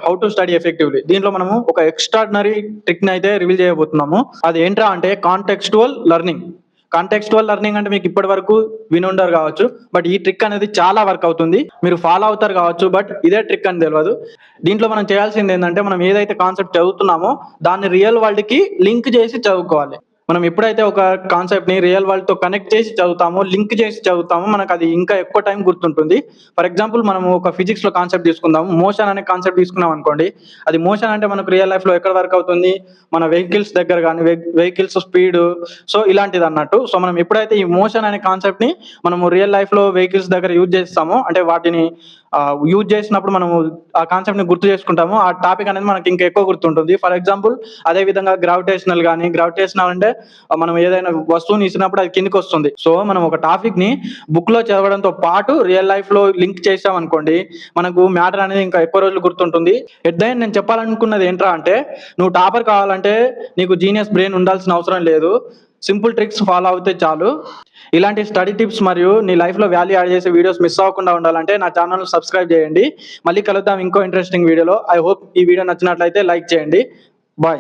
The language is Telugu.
How to study effectively. దీంట్లో మనము ఒక ఎక్స్ట్రాడినరీ ట్రిక్ ని అయితే రివీల్ చేయబోతున్నాము. అది ఏంట్రా అంటే కాంటెక్స్చువల్ లెర్నింగ్. కాంటెక్స్చువల్ లెర్నింగ్ అంటే మీకు ఇప్పటి వరకు వినుండరు కావచ్చు, బట్ ఈ ట్రిక్ అనేది చాలా వర్క్ అవుతుంది. మీరు ఫాలో అవుతారు కావచ్చు, బట్ ఇదే ట్రిక్ అని తెలియదు. దీంట్లో మనం చేయాల్సింది ఏంటంటే మనం ఏదైతే కాన్సెప్ట్ చదువుతున్నామో దాన్ని రియల్ వరల్డ్ కి లింక్ చేసి చదువుకోవాలి. మనం ఎప్పుడైతే ఒక కాన్సెప్ట్ ని రియల్ వరల్డ్ తో కనెక్ట్ చేసి చదువుతామో, లింక్ చేసి చదువుతామో, మనకు అది ఇంకా ఎక్కువ టైం గుర్తుంటుంది. ఫర్ ఎగ్జాంపుల్ మనం ఒక ఫిజిక్స్ లో కాన్సెప్ట్ తీసుకుందాం. మోషన్ అనే కాన్సెప్ట్ తీసుకున్నాం అనుకోండి. అది మోషన్ అంటే మనకు రియల్ లైఫ్ లో ఎక్కడ వర్క్ అవుతుంది, మన వెహికల్స్ దగ్గర కానీ, వెహికల్స్ స్పీడ్, సో ఇలాంటిది అన్నట్టు. సో మనం ఎప్పుడైతే ఈ మోషన్ అనే కాన్సెప్ట్ ని మనము రియల్ లైఫ్ లో వెహికల్స్ దగ్గర యూజ్ చేస్తామో, అంటే వాటిని యూజ్ చేసినప్పుడు మనము ఆ కాన్సెప్ట్ ని గుర్తు చేసుకుంటాము. ఆ టాపిక్ అనేది మనకి ఇంకా ఎక్కువ గుర్తుంటుంది. ఫర్ ఎగ్జాంపుల్ అదే విధంగా గ్రావిటేషనల్ కానీ, గ్రావిటేషనల్ అంటే మనం ఏదైనా వస్తువుని ఇచ్చినప్పుడు అది కిందికి వస్తుంది. సో మనం ఒక టాపిక్ ని బుక్ లో చదవడంతో పాటు రియల్ లైఫ్ లో లింక్ చేసాం అనుకోండి, మనకు మ్యాటర్ అనేది ఇంకా ఎక్కువ రోజులు గుర్తుంటుంది. ఎట్ ద ఎండ్ నేను చెప్పాలనుకున్నది ఏంట్రా అంటే, నువ్వు టాపర్ కావాలంటే నీకు జీనియస్ బ్రెయిన్ ఉండాల్సిన అవసరం లేదు. సింపుల్ ట్రిక్స్ ఫాలో అవుతే చాలు. ఇలాంటి స్టడీ టిప్స్ మరియు నీ లైఫ్ లో వాల్యూ యాడ్ చేసే వీడియోస్ మిస్ అవ్వకుండా ఉండాలంటే నా ఛానల్ సబ్స్క్రైబ్ చేయండి. మళ్ళీ కలుద్దాం ఇంకో ఇంట్రెస్టింగ్ వీడియోలో. ఐ హోప్ ఈ వీడియో నచ్చినట్లయితే లైక్ చేయండి. బాయ్.